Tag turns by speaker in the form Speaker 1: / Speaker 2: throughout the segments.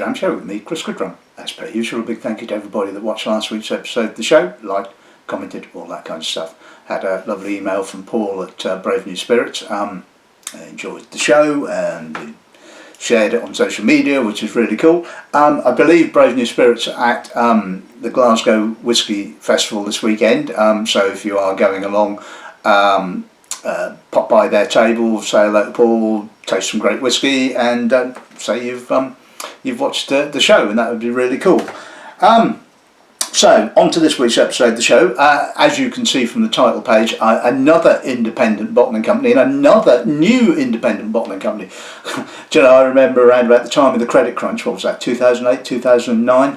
Speaker 1: Dram Show with me, Chris Goodrum. As per usual, a big thank you to everybody that watched last week's episode of the show, liked, commented, all that kind of stuff. Had a lovely email from Paul at Brave New Spirits. Enjoyed the show and shared it on social media, which is really cool. I believe Brave New Spirits are at the Glasgow Whisky Festival this weekend, so if you are going along, pop by their table, say hello to Paul, taste some great whiskey, and say you've watched the show, and that would be really cool. So on to this week's episode of the show. As you can see from the title page, another independent bottling company and another new independent bottling company. Do you know, I remember around about the time of the credit crunch, what was that, 2008, 2009?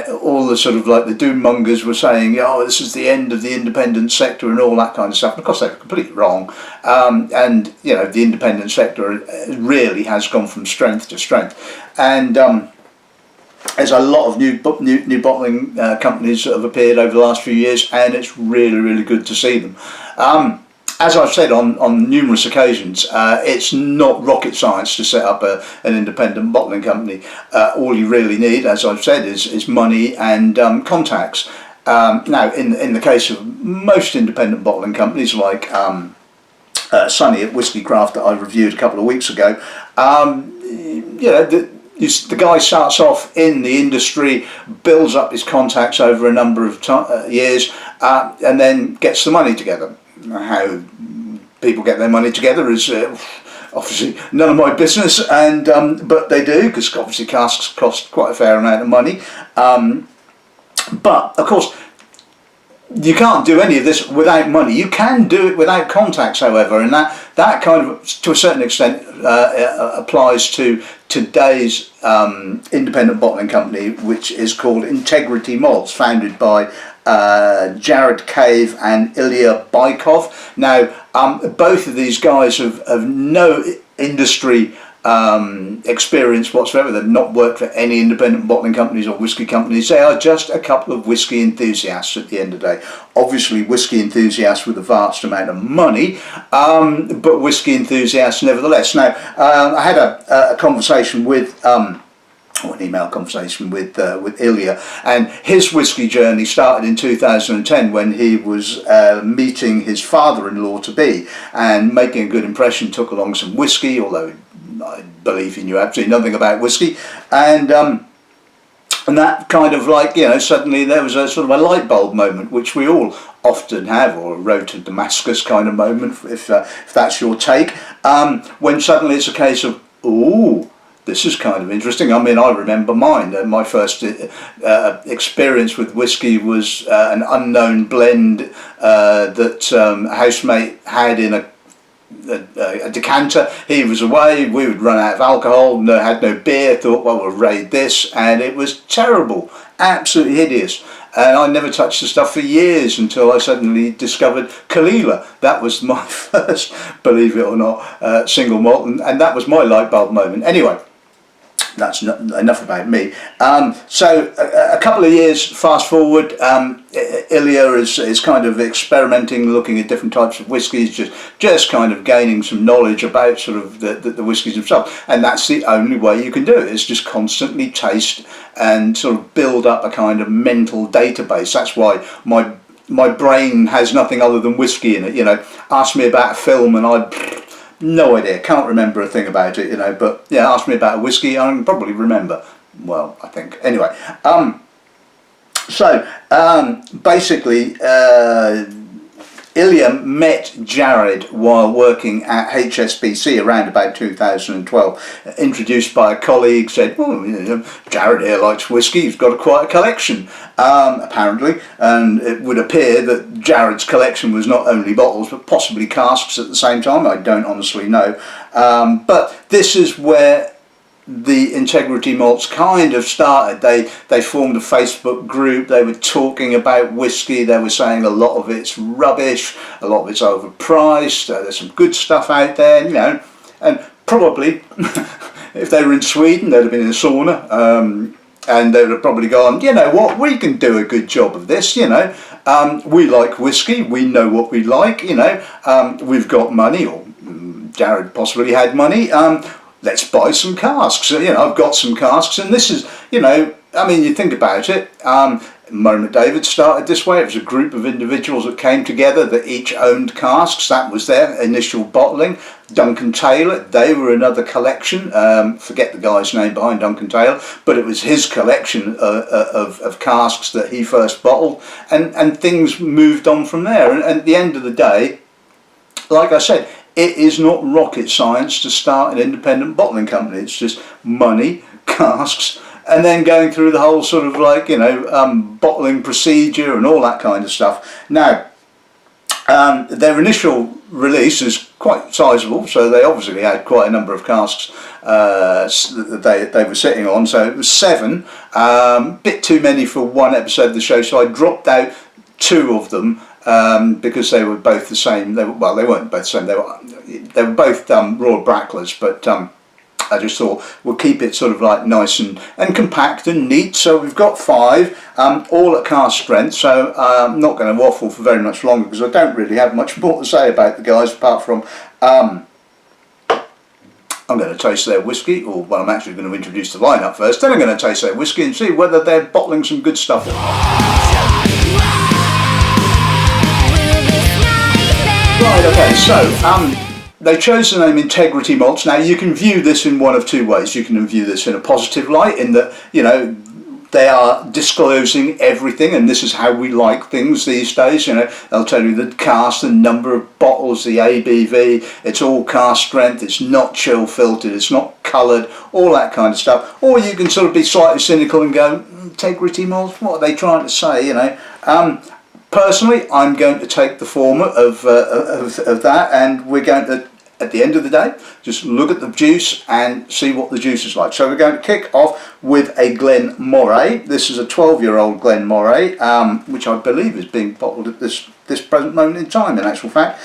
Speaker 1: All the sort of like the doom mongers were saying, oh, this is the end of the independent sector and all that kind of stuff. And of course, they were completely wrong. And, you know, the independent sector really has gone from strength to strength. And there's a lot of new bottling companies that have appeared over the last few years, and it's really, really good to see them. As I've said on numerous occasions, it's not rocket science to set up an independent bottling company. All you really need, as I've said, is money and contacts. Now, in the case of most independent bottling companies like Sunny at Whisky Craft that I reviewed a couple of weeks ago, you know, the guy starts off in the industry, builds up his contacts over a number of years, and then gets the money together. How people get their money together is obviously none of my business, and but they do, because obviously casks cost quite a fair amount of money. But of course, you can't do any of this without money. You can do it without contacts, however, and that kind of, to a certain extent, applies to today's independent bottling company, which is called Integrity Malts, founded by Jared Cave and Ilya Bykov. Now, both of these guys have no industry experience whatsoever. They've not worked for any independent bottling companies or whisky companies. They are just a couple of whisky enthusiasts at the end of the day. Obviously whisky enthusiasts with a vast amount of money, but whisky enthusiasts nevertheless. Now, I had a conversation with an email conversation with Ilya, and his whisky journey started in 2010 when he was meeting his father-in-law to be and making a good impression. Took along some whisky, although I believe he knew absolutely nothing about whisky, and that kind of, like, you know, suddenly there was a sort of a light bulb moment, which we all often have, or a road to Damascus kind of moment, if that's your take, when suddenly it's a case of, ooh, this is kind of interesting. I mean, I remember mine. My first experience with whisky was an unknown blend that a housemate had in a decanter. He was away, we would run out of alcohol, had no beer, thought, well, we'll raid this, and it was terrible, absolutely hideous. And I never touched the stuff for years until I suddenly discovered Kalila. That was my first, believe it or not, single malt, and that was my light bulb moment. Anyway, that's not enough about me. So a couple of years fast forward, Ilya is kind of experimenting, looking at different types of whiskies, just kind of gaining some knowledge about sort of the whiskies themselves. And that's the only way you can do it, is just constantly taste and sort of build up a kind of mental database. That's why my brain has nothing other than whiskey in it. You know, ask me about a film and no idea, can't remember a thing about it, you know, but yeah, ask me about a whiskey, I can probably remember. Well, I think. Anyway, basically, Ilya met Jared while working at HSBC around about 2012, introduced by a colleague, said, well, you know, Jared here likes whiskey, he's got quite a collection, apparently, and it would appear that Jared's collection was not only bottles, but possibly casks at the same time. I don't honestly know, but this is where the Integrity Malts kind of started. They formed a Facebook group. They were talking about whiskey. They were saying a lot of it's rubbish, a lot of it's overpriced, there's some good stuff out there, you know, and probably if they were in Sweden they'd have been in a sauna, and they would have probably gone, you know what, we can do a good job of this, you know, we like whiskey, we know what we like, you know, we've got money, or Jared possibly had money, let's buy some casks. You know, I've got some casks, and this is, you know, I mean, you think about it. Moray David started this way. It was a group of individuals that came together that each owned casks. That was their initial bottling. Duncan Taylor, they were another collection. Forget the guy's name behind Duncan Taylor, but it was his collection of casks that he first bottled, and things moved on from there. And at the end of the day, like I said, it is not rocket science to start an independent bottling company. It's just money, casks, and then going through the whole sort of like, you know, bottling procedure and all that kind of stuff. Now, their initial release is quite sizable, so they obviously had quite a number of casks that they were sitting on. So it was 7, bit too many for one episode of the show, so I dropped out 2 of them because they were both the same. Well, they weren't both the same. They were both Royal Bracklers, but I just thought we'll keep it sort of like nice and compact and neat. So we've got 5, all at cask strength. So I'm not going to waffle for very much longer because I don't really have much more to say about the guys apart from I'm going to taste their whiskey, or well, I'm actually going to introduce the lineup first. Then I'm going to taste their whiskey and see whether they're bottling some good stuff or not. Right, okay, so they chose the name Integrity Malts. Now you can view this in one of 2 ways. You can view this in a positive light, in that, you know, they are disclosing everything, and this is how we like things these days. You know, they'll tell you the cask, the number of bottles, the ABV. It's all cask strength. It's not chill filtered. It's not coloured. All that kind of stuff. Or you can sort of be slightly cynical and go, Integrity Malts. What are they trying to say? You know. Personally, I'm going to take the former of that, and we're going to, at the end of the day, just look at the juice and see what the juice is like. So we're going to kick off with a Glen Moray. This is a 12-year-old Glen Moray, which I believe is being bottled at this present moment in time, in actual fact.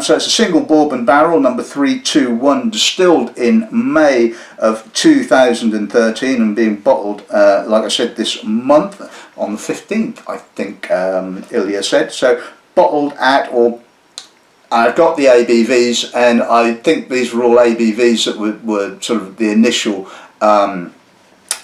Speaker 1: So it's a single bourbon barrel, number 321, distilled in May of 2013 and being bottled, like I said, this month on the 15th, I think Ilya said. So bottled at, or I've got the ABVs, and I think these were all ABVs that were sort of the initial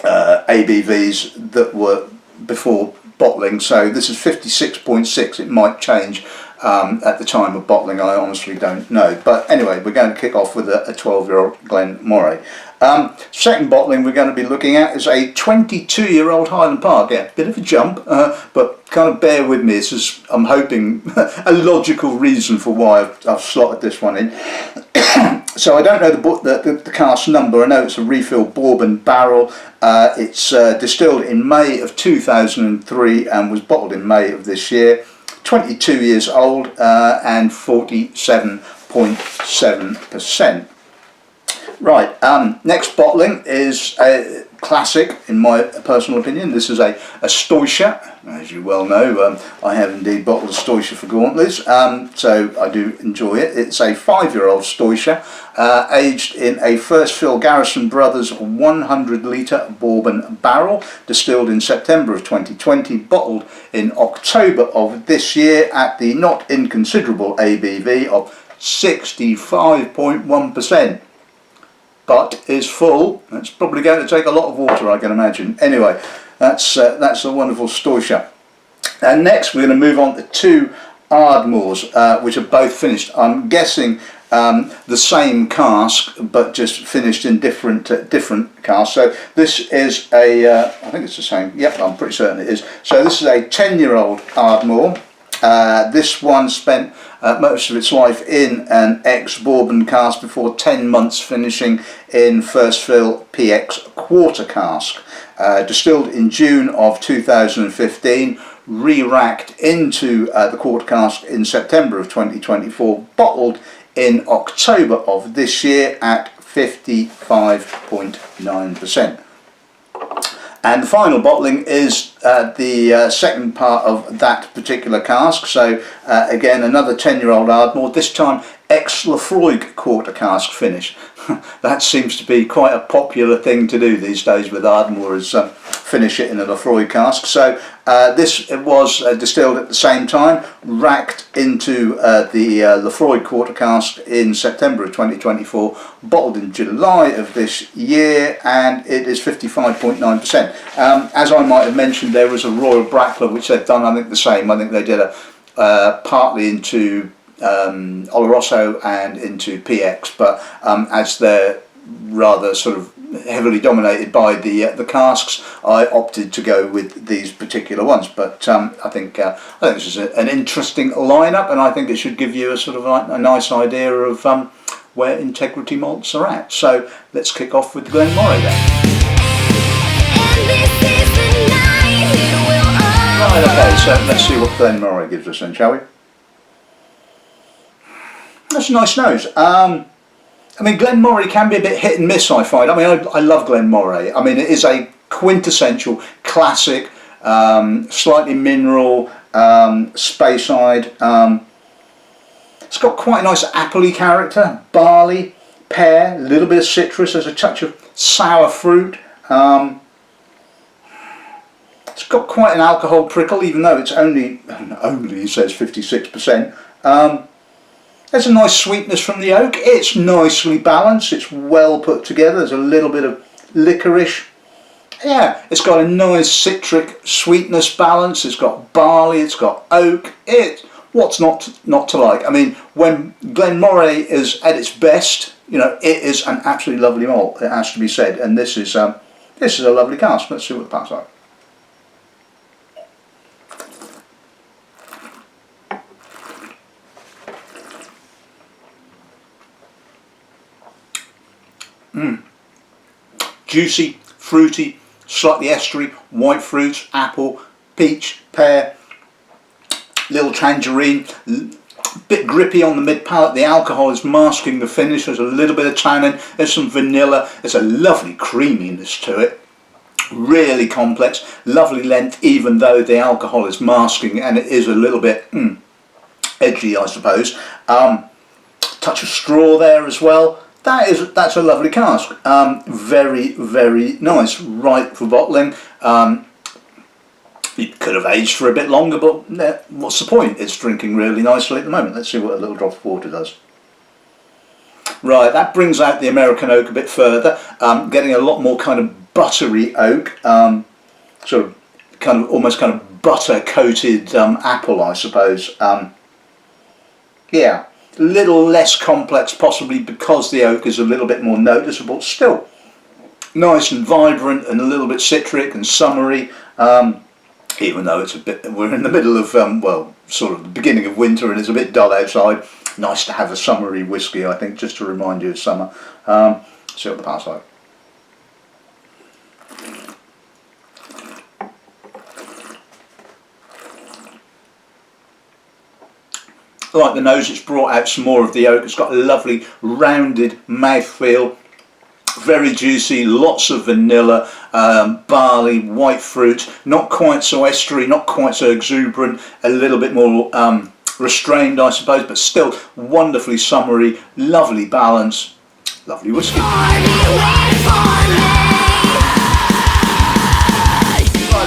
Speaker 1: ABVs that were before bottling. So this is 56.6. It might change at the time of bottling. I honestly don't know. But anyway, we're going to kick off with a 12-year-old Glen Moray. Second bottling we're going to be looking at is a 22-year-old Highland Park. Yeah, bit of a jump, but kind of bear with me. This is, I'm hoping, a logical reason for why I've slotted this one in. So I don't know the cask number. I know it's a refill bourbon barrel. It's distilled in May of 2003 and was bottled in May of this year. 22 years old and 47.7%. Right, next bottling is a classic in my personal opinion. This is a Staoisha. As you well know, I have indeed bottled a Staoisha for Gauntleys, so I do enjoy it. It's a 5-year-old Staoisha, aged in a first fill Garrison Brothers 100 litre bourbon barrel, distilled in September of 2020, bottled in October of this year at the not inconsiderable ABV of 65.1%. But is full. It's probably going to take a lot of water, I can imagine. Anyway, that's a wonderful Staoisha. And next we're going to move on to 2 Ardmores, which are both finished. I'm guessing the same cask, but just finished in different casks. So this is a, I think it's the same. Yep, I'm pretty certain it is. So this is a 10-year-old Ardmore. This one spent most of its life in an ex-bourbon cask before 10 months finishing in first fill PX quarter cask. Distilled in June of 2015, re-racked into the quarter cask in September of 2024, bottled in October of this year at 55.9%. And the final bottling is the second part of that particular cask. So again, another 10-year-old Ardmore, this time Ex-Laphroaig quarter cask finish. That seems to be quite a popular thing to do these days with Ardmore, as finish it in a Laphroaig cask. So this was distilled at the same time, racked into the Laphroaig quarter cask in September of 2024, bottled in July of this year, and it is 55.9%. As I might have mentioned, there was a Royal Brackler which they've done, I think, the same. I think they did a partly into Oloroso and into PX, but as they're rather sort of heavily dominated by the casks, I opted to go with these particular ones. But I think this is an interesting lineup, and I think it should give you a sort of a nice idea of where Integrity Malts are at. So let's kick off with the Glen Moray then. Right, okay, so let's see what Glen Moray gives us then, shall we? That's a nice nose. I mean, Glen Moray can be a bit hit and miss, I find. I mean, I love Glen Moray. I mean, it is a quintessential classic, slightly mineral, Speyside. It's got quite a nice appley character, barley, pear, a little bit of citrus, there's a touch of sour fruit. It's got quite an alcohol prickle, even though it's only it says 56%. There's a nice sweetness from the oak. It's nicely balanced. It's well put together. There's a little bit of licorice. Yeah, it's got a nice citric sweetness balance. It's got barley. It's got oak. What's not to like? I mean, when Glen Moray is at its best, you know, it is an absolutely lovely malt. It has to be said. And this is a lovely cask. Let's see what the pack's like. Juicy, fruity, slightly estery, white fruits, apple, peach, pear, little tangerine, bit grippy on the mid palate. The alcohol is masking the finish. There's a little bit of tannin, there's some vanilla, there's a lovely creaminess to it. Really complex, lovely length, even though the alcohol is masking, and it is a little bit edgy, I suppose. Touch of straw there as well. That's a lovely cask. Very, very nice. Right for bottling. It could have aged for a bit longer, but what's the point? It's drinking really nicely at the moment. Let's see what a little drop of water does. Right, that brings out the American oak a bit further. Getting a lot more kind of buttery oak. Sort of, almost kind of butter coated apple, I suppose. Yeah. A little less complex, possibly because the oak is a little bit more noticeable. Still nice and vibrant and a little bit citric and summery, even though it's we're in the middle of well, sort of the beginning of winter and it's a bit dull outside. Nice to have a summery whiskey, I think, just to remind you of summer. See what the pass like. Like the nose, it's brought out some more of the oak. It's got a lovely rounded mouthfeel, very juicy, lots of vanilla, barley, white fruit, not quite so estery, not quite so exuberant, a little bit more restrained, I suppose, but still wonderfully summery, lovely balance, lovely whiskey. Right,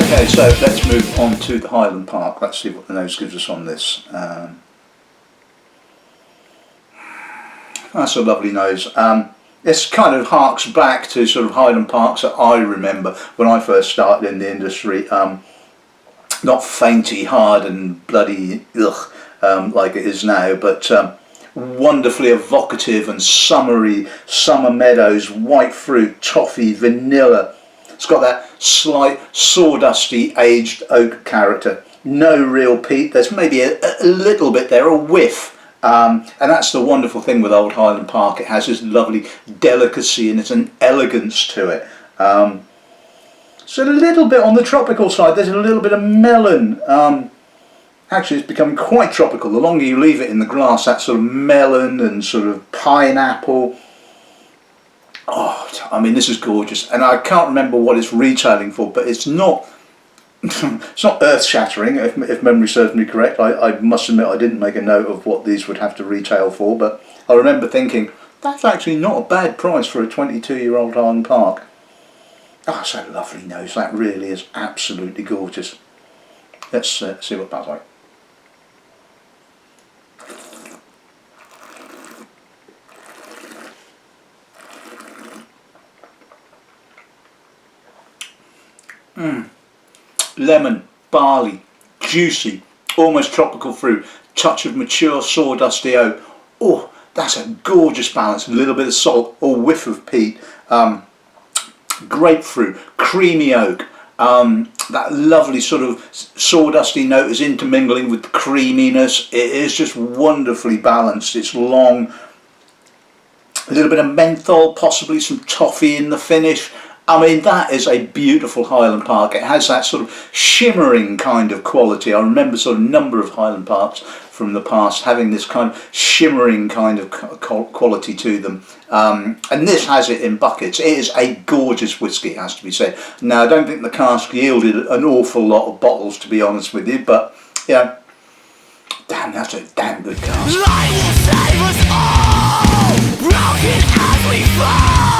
Speaker 1: okay, so let's move on to the Highland Park. Let's see what the nose gives us on this. That's a lovely nose. This kind of harks back to sort of Highland Parks that I remember when I first started in the industry. Not fainty, hard and bloody like it is now, but wonderfully evocative and summery, summer meadows, white fruit, toffee, vanilla. It's got that slight sawdusty aged oak character. No real peat. There's maybe a little bit there, a whiff. And that's the wonderful thing with Old Highland Park. It has this lovely delicacy and it's an elegance to it. So a little bit on the tropical side. There's a little bit of melon. Actually, it's becoming quite tropical. The longer you leave it in the glass, that sort of melon and sort of pineapple. Oh, I mean, this is gorgeous. And I can't remember what it's retailing for, but it's not... it's not earth-shattering, if memory serves me correct. I must admit I didn't make a note of what these would have to retail for, but I remember thinking, that's actually not a bad price for a 22-year-old Highland Park. Oh, that's a lovely nose. That really is absolutely gorgeous. Let's see what that's like. Lemon, barley, juicy, almost tropical fruit, touch of mature sawdusty oak. Oh, that's a gorgeous balance. A little bit of salt or whiff of peat. Grapefruit, creamy oak. That lovely sort of sawdusty note is intermingling with the creaminess. It is just wonderfully balanced. It's long. A little bit of menthol, possibly some toffee in the finish. I mean, that is a beautiful Highland Park. It has that sort of shimmering kind of quality. I remember sort of a number of Highland Parks from the past having this kind of shimmering kind of quality to them. And this has it in buckets. It is a gorgeous whisky, it has to be said. Now, I don't think the cask yielded an awful lot of bottles, to be honest with you, but, you know, damn, that's a damn good cask.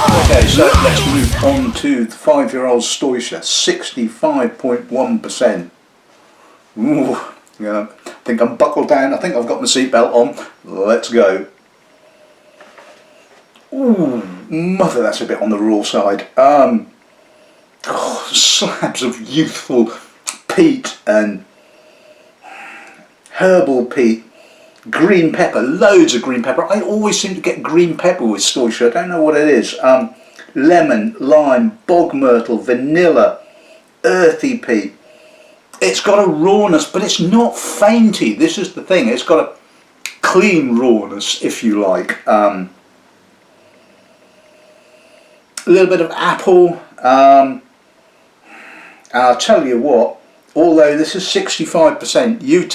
Speaker 1: Okay, so let's move on to the 5-year-old Staoisha, 65.1%. Ooh, yeah, I think I'm buckled down. I think I've got my seatbelt on. Let's go. Ooh, mother, that's a bit on the raw side. Slabs of youthful peat and herbal peat. Green pepper, loads of green pepper. I always seem to get green pepper with Staoisha. I don't know what it is. Lemon, lime, bog myrtle, vanilla, earthy peat. It's got a rawness, but it's not fainty. This is the thing. It's got a clean rawness, if you like. A little bit of apple. I'll tell you what. Although this is 65%, you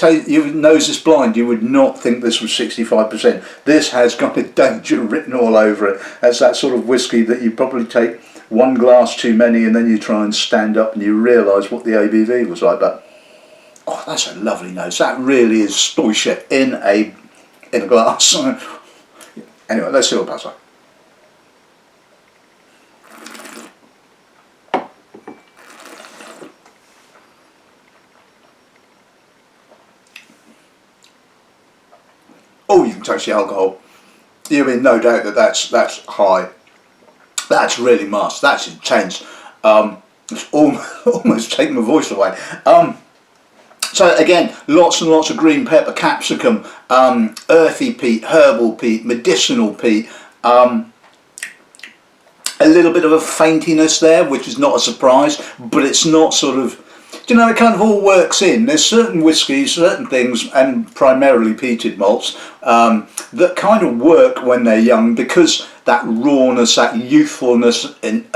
Speaker 1: nose this blind, you would not think this was 65%. This has got a danger written all over it. That's that sort of whisky that you probably take one glass too many and then you try and stand up and you realise what the ABV was like. But oh, that's a lovely nose. That really is Staoisha in a glass. Anyway, let's see what that's like. Oh, you can taste the alcohol. You're in no doubt that that's high. That's really much. That's intense. It's almost taken my voice away. So again, lots and lots of green pepper, capsicum, earthy peat, herbal peat, medicinal peat. A little bit of a faintiness there, which is not a surprise, but it's not sort of, you know, it kind of all works in. There's certain whiskies, certain things, and primarily peated malts, that kind of work when they're young because that rawness, that youthfulness, and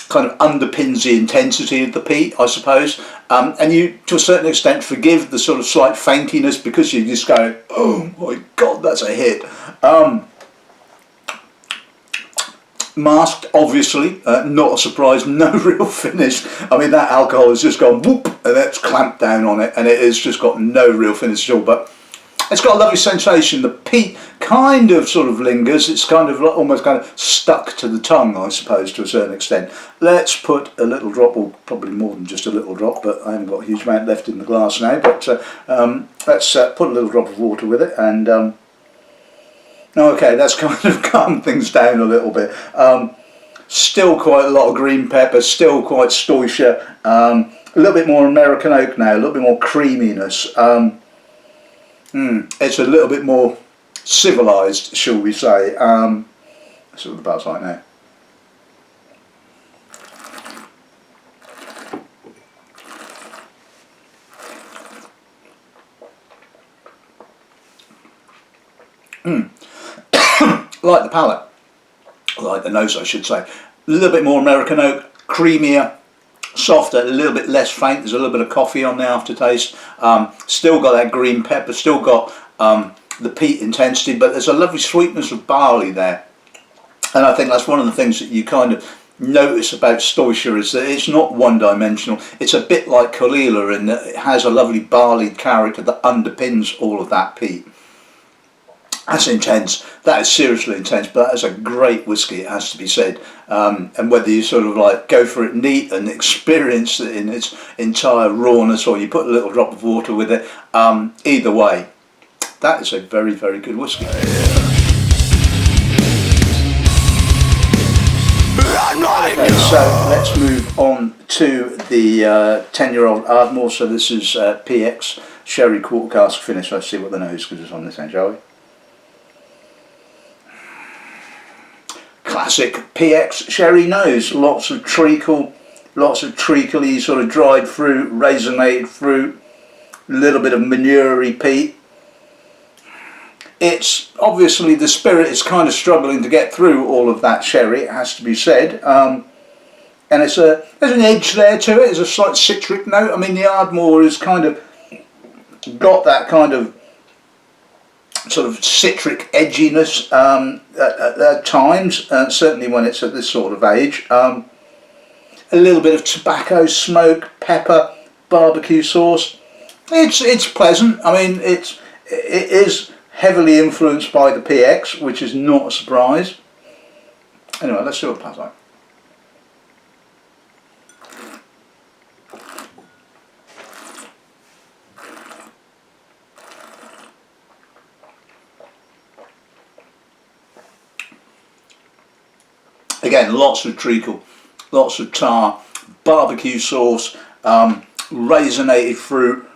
Speaker 1: kind of underpins the intensity of the peat, I suppose. And you, to a certain extent, forgive the sort of slight faintiness because you just go, oh my God, that's a hit. Masked, obviously, not a surprise, no real finish. I mean, that alcohol has just gone whoop, and it's clamped down on it, and it has just got no real finish at all. But it's got a lovely sensation. The peat kind of sort of lingers. It's kind of almost kind of stuck to the tongue, I suppose, to a certain extent. Let's put a little drop, or probably more than just a little drop, but I haven't got a huge amount left in the glass now. But let's put a little drop of water with it, and okay, that's kind of calmed things down a little bit. Still quite a lot of green pepper, still quite Staoisha. A little bit more American oak now, a little bit more creaminess. It's a little bit more civilised, shall we say. That's what the buzz like now. Like the palate, like the nose I should say, a little bit more American oak, creamier, softer, a little bit less faint. There's a little bit of coffee on the aftertaste. Still got that green pepper, still got the peat intensity, but there's a lovely sweetness of barley there. And I think that's one of the things that you kind of notice about Staoisha is that it's not one-dimensional. It's a bit like Caol Ila in that it has a lovely barley character that underpins all of that peat. That's intense. That is seriously intense, but that is a great whiskey, it has to be said. And whether you sort of like go for it neat and experience it in its entire rawness, or you put a little drop of water with it, either way, that is a very, very good whiskey. Okay, so let's move on to the 10-year-old Ardmore. So this is PX Sherry quarter cask finish. Let's see what the nose gives us on this end, shall we? Classic PX Sherry nose. Lots of treacle, lots of treacly sort of dried fruit, raisinated fruit, a little bit of manure-y peat. It's obviously, the spirit is kind of struggling to get through all of that sherry, it has to be said. And there's an edge there to it, there's a slight citric note. I mean, the Ardmore has kind of got that kind of sort of citric edginess at times, certainly when it's at this sort of age. A little bit of tobacco smoke, pepper, barbecue sauce. It's pleasant. I mean, it is heavily influenced by the PX, which is not a surprise. Anyway, let's see what it tastes like. Again, lots of treacle, lots of tar, barbecue sauce, raisinated fruit,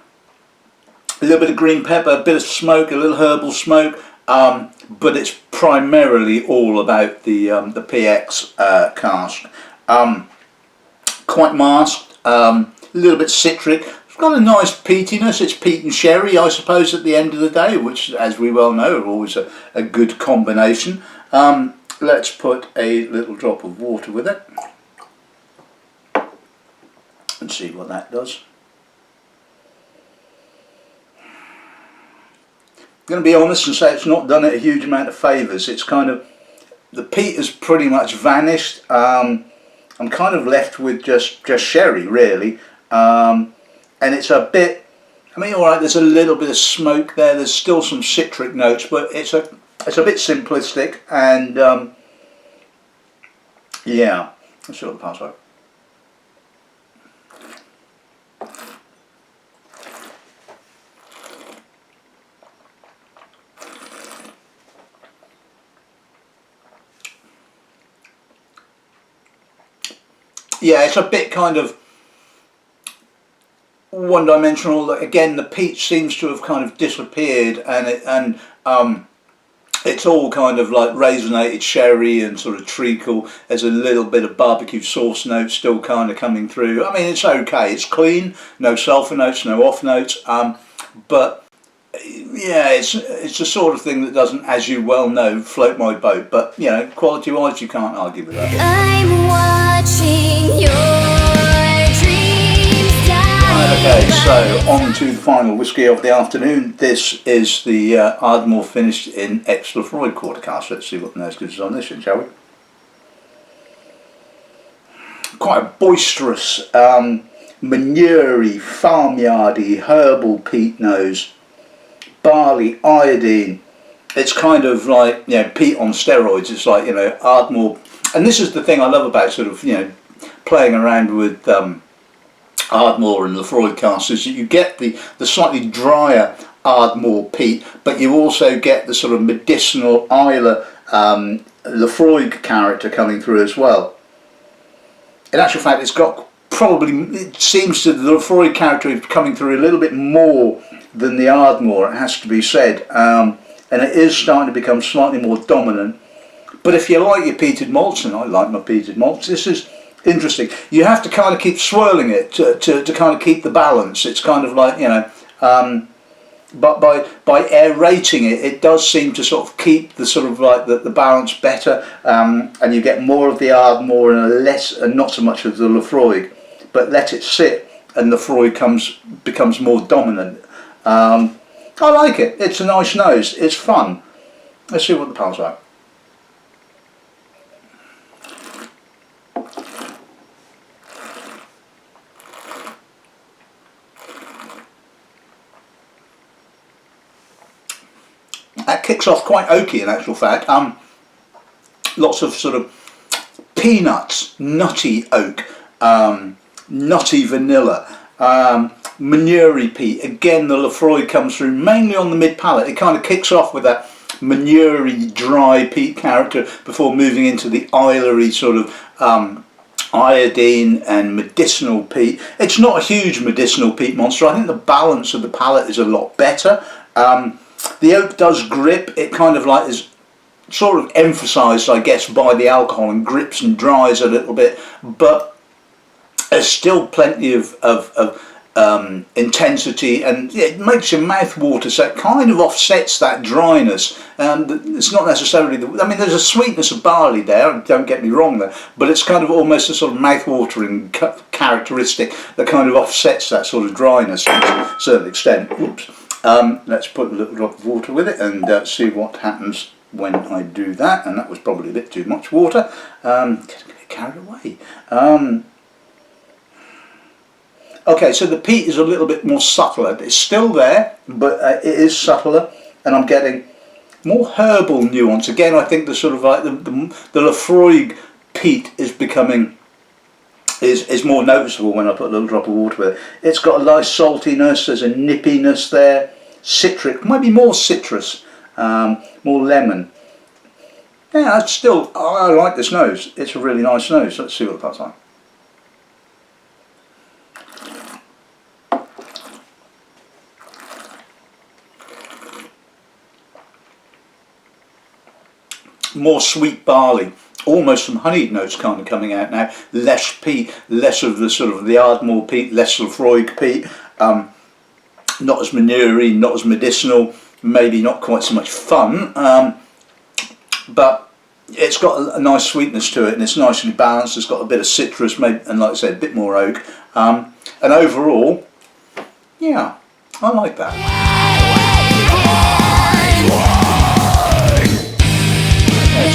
Speaker 1: a little bit of green pepper, a bit of smoke, a little herbal smoke, but it's primarily all about the PX cask. Quite masked, a little bit citric. It's got a nice peatiness. It's peat and sherry, I suppose, at the end of the day, which, as we well know, are always a good combination. Let's put a little drop of water with it and see what that does. I'm going to be honest and say it's not done it a huge amount of favours. It's kind of, the peat has pretty much vanished. I'm kind of left with just sherry, really, and it's a bit, I mean, alright, there's a little bit of smoke there, there's still some citric notes, but it's a bit simplistic, and yeah, let's see what the pass like. Yeah, it's a bit kind of one-dimensional. Again, the peat seems to have kind of disappeared, and it's all kind of like raisinated sherry and sort of treacle. There's a little bit of barbecue sauce notes still kind of coming through. I mean, it's okay. It's clean, no sulphur notes, no off notes. But yeah, it's the sort of thing that doesn't, as you well know, float my boat. But you know, quality-wise, you can't argue with that.
Speaker 2: I'm watching your dreams die.
Speaker 1: Okay, so on to the final whisky of the afternoon. This is the Ardmore finished in Ex-Laphroaig quarter cask. Let's see what the nose gives us on this one, shall we? Quite a boisterous, manure-y, farmyardy, herbal peat nose, barley, iodine. It's kind of like, you know, peat on steroids. It's like, you know, Ardmore. And this is the thing I love about sort of, you know, playing around with Ardmore and Laphroaig casks, is that you get the slightly drier Ardmore peat, but you also get the sort of medicinal Islay Laphroaig character coming through as well. In actual fact, it's got probably, it seems to, the Laphroaig character coming through a little bit more than the Ardmore, it has to be said, and it is starting to become slightly more dominant. But if you like your peated malts, and I like my peated malts, this is interesting. You have to kind of keep swirling it to kind of keep the balance. It's kind of like, you know, but by aerating it, it does seem to sort of keep the sort of like the balance better, and you get more of the Ardmore and not so much of the Laphroaig. But let it sit, and Laphroaig becomes more dominant. I like it. It's a nice nose. It's fun. Let's see what the pal's like. That kicks off quite oaky in actual fact. Lots of sort of peanuts, nutty oak, nutty vanilla, manure peat. Again, the Laphroaig comes through mainly on the mid palate. It kind of kicks off with that manure dry peat character before moving into the ilery sort of iodine and medicinal peat. It's not a huge medicinal peat monster. I think the balance of the palate is a lot better. The oak does grip. It kind of like is sort of emphasised, I guess, by the alcohol, and grips and dries a little bit, but there's still plenty of intensity, and it makes your mouth water, so it kind of offsets that dryness. It's not necessarily I mean, there's a sweetness of barley there, don't get me wrong there, but it's kind of almost a sort of mouth-watering characteristic that kind of offsets that sort of dryness to a certain extent. Oops. Let's put a little drop of water with it and see what happens when I do that, and that was probably a bit too much water. Get carried away. Okay, so the peat is a little bit more subtler. It's still there, but it is subtler, and I'm getting more herbal nuance. Again, I think the sort of like the Laphroaig peat is becoming is more noticeable when I put a little drop of water with it. It's got a nice saltiness. There's a nippiness there, citric, maybe more citrus, more lemon. Yeah, it's still. I like this nose. It's a really nice nose. Let's see what that's like. More sweet barley, almost some honeyed notes kind of coming out now. Less peat, less of the sort of the Ardmore peat, less Laphroaig peat. Not as manure-y, not as medicinal, maybe not quite so much fun, but it's got a nice sweetness to it, and it's nicely balanced. It's got a bit of citrus, maybe, and like I said, a bit more oak. And overall, yeah, I like that.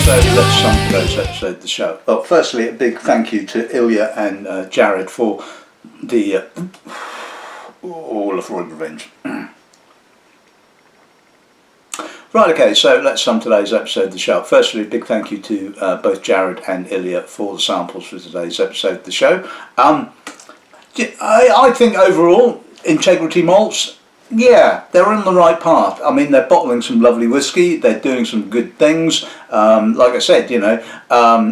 Speaker 1: So let's sum those episodes of the show. Well, firstly, a big thank you to Ilya and Jared for the Laphroaig revenge. Right, okay, so let's sum today's episode of the show. Firstly, a big thank you to both Jared and Ilya for the samples for today's episode of the show. I think overall, Integrity Malts, yeah, they're on the right path. I mean, they're bottling some lovely whiskey, they're doing some good things. Like I said, you know,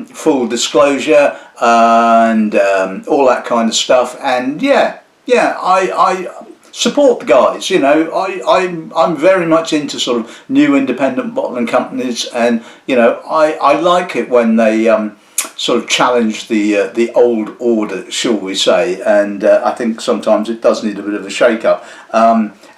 Speaker 1: full disclosure and all that kind of stuff. And yeah, I support the guys. You know, I'm very much into sort of new independent bottling companies, and you know, I like it when they sort of challenge the old order, shall we say, and I think sometimes it does need a bit of a shake-up.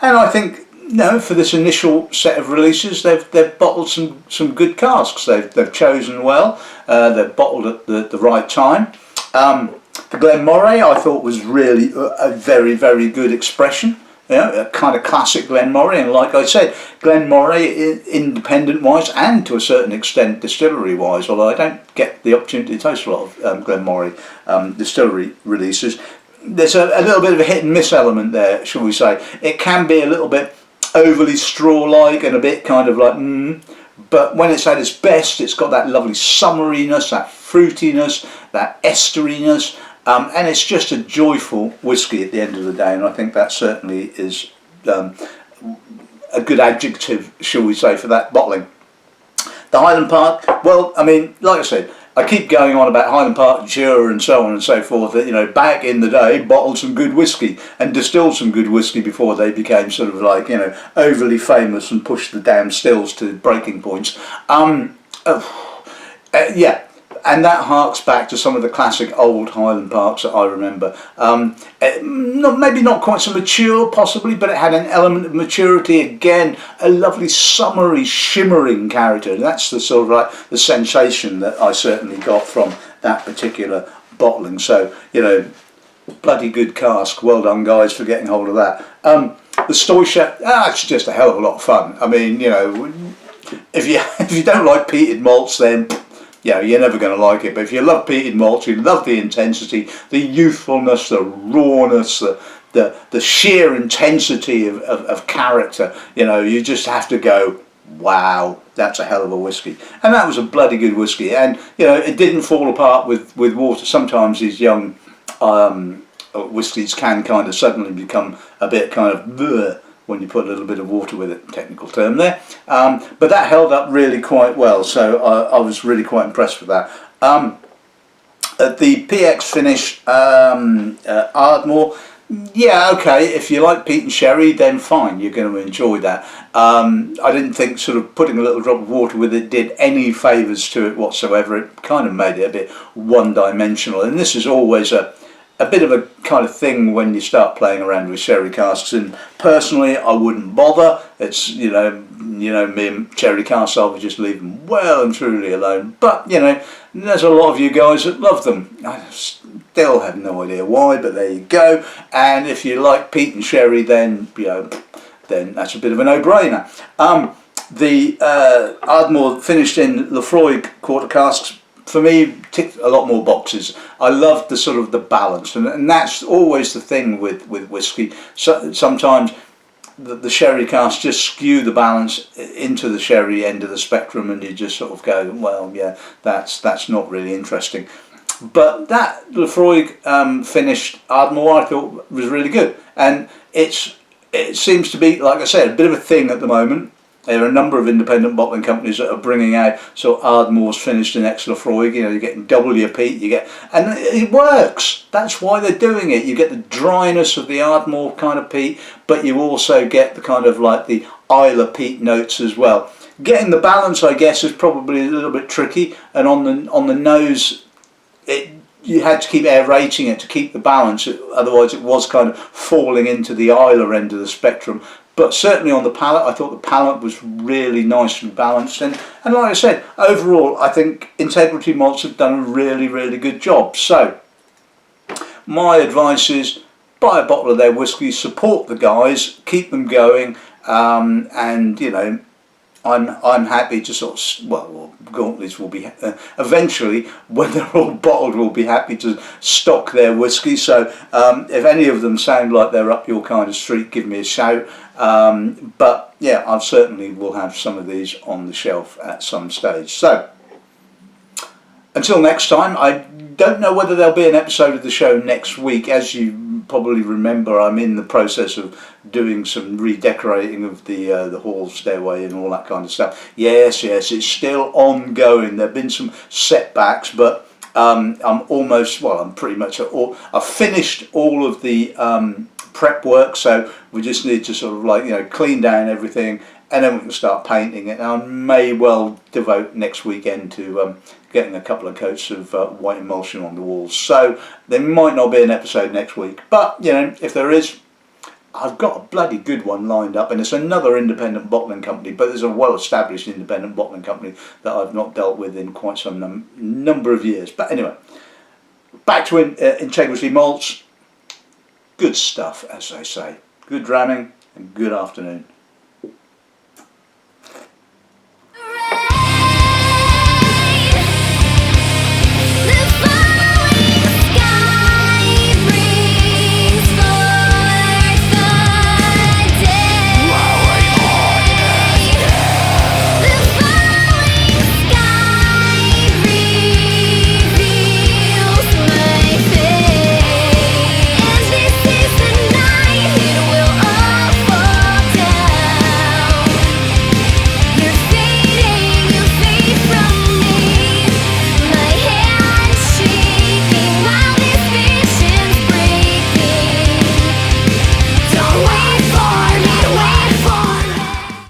Speaker 1: And I think, you know, for this initial set of releases, they've bottled some good casks. They've chosen well. They've bottled at the right time. The Glen Moray I thought was really a very, very good expression. You know, a kind of classic Glen Moray, and like I said, Glen Moray, independent wise and to a certain extent distillery wise, although I don't get the opportunity to taste a lot of Glen Moray distillery releases. There's a little bit of a hit and miss element there, shall we say. It can be a little bit overly straw-like and a bit kind of like but when it's at its best, it's got that lovely summariness, that fruitiness, that esteriness, and it's just a joyful whiskey at the end of the day, and I think that certainly is a good adjective, shall we say, for that bottling. The Highland Park, well, I mean, like I said, I keep going on about Highland Park and Shiraz and so on and so forth, that, you know, back in the day, bottled some good whiskey and distilled some good whiskey before they became sort of like, you know, overly famous and pushed the damn stills to breaking points. Yeah, and that harks back to some of the classic old Highland Parks that I remember. Maybe not quite so mature, possibly, but it had an element of maturity. Again, a lovely summery, shimmering character. And that's the sort of like the sensation that I certainly got from that particular bottling. So, you know, bloody good cask. Well done, guys, for getting hold of that. The Staoisha, it's just a hell of a lot of fun. I mean, you know, if you don't like peated malts, then yeah, you're never going to like it. But if you love peated malts, you love the intensity, the youthfulness, the rawness, the sheer intensity of character, you know, you just have to go, wow, that's a hell of a whiskey. And that was a bloody good whiskey. And, you know, it didn't fall apart with water. Sometimes these young whiskies can kind of suddenly become a bit kind of bleh when you put a little bit of water with it, technical term there. But that held up really quite well, so I was really quite impressed with that. At the PX finish Ardmore, yeah, okay, if you like peat and sherry, then fine, you're going to enjoy that. I didn't think sort of putting a little drop of water with it did any favours to it whatsoever. It kind of made it a bit one-dimensional, and this is always a bit of a kind of thing when you start playing around with sherry casks. And personally, I wouldn't bother. It's, you know, me and sherry casks, I would just leave them well and truly alone. But, you know, there's a lot of you guys that love them. I still have no idea why, but there you go. And if you like peat and sherry, then, you know, then that's a bit of a no-brainer. The Ardmore finished in Ximinez quarter casks, for me, ticked a lot more boxes. I loved the sort of the balance, and that's always the thing with whiskey. So sometimes the sherry casks just skew the balance into the sherry end of the spectrum, and you just sort of go, well, yeah, that's not really interesting. But that Ximinez finished Ardmore, I thought was really good, and it seems to be, like I said, a bit of a thing at the moment. There are a number of independent bottling companies that are bringing out so Ardmore's finished in Ex-Laphroaig. You know, you're getting double your peat, and it works. That's why they're doing it. You get the dryness of the Ardmore kind of peat, but you also get the kind of like the Isla peat notes as well. Getting the balance, I guess, is probably a little bit tricky, and on the nose, you had to keep aerating it to keep the balance. Otherwise, it was kind of falling into the Isla end of the spectrum. But certainly on the palate, I thought the palate was really nicely balanced. And like I said, overall, I think Integrity Malts have done a really, really good job. So, my advice is buy a bottle of their whiskey, support the guys, keep them going, and, you know, I'm happy to sort of, well, Gauntley's will be, eventually, when they're all bottled, we'll be happy to stock their whiskey. So if any of them sound like they're up your kind of street, give me a shout. But yeah, I certainly will have some of these on the shelf at some stage. So until next time, I don't know whether there'll be an episode of the show next week. As you probably remember, I'm in the process of doing some redecorating of the hall stairway and all that kind of stuff. Yes, it's still ongoing. There have been some setbacks, but I'm pretty much I've finished all of the prep work, so we just need to sort of like, you know, clean down everything, and then we can start painting it. And I may well devote next weekend to getting a couple of coats of white emulsion on the walls. So there might not be an episode next week, but you know, if there is, I've got a bloody good one lined up, and it's another independent bottling company, but there's a well-established independent bottling company that I've not dealt with in quite some number of years. But anyway, back to Integrity Malts. Good stuff, as they say. Good dramming and good afternoon.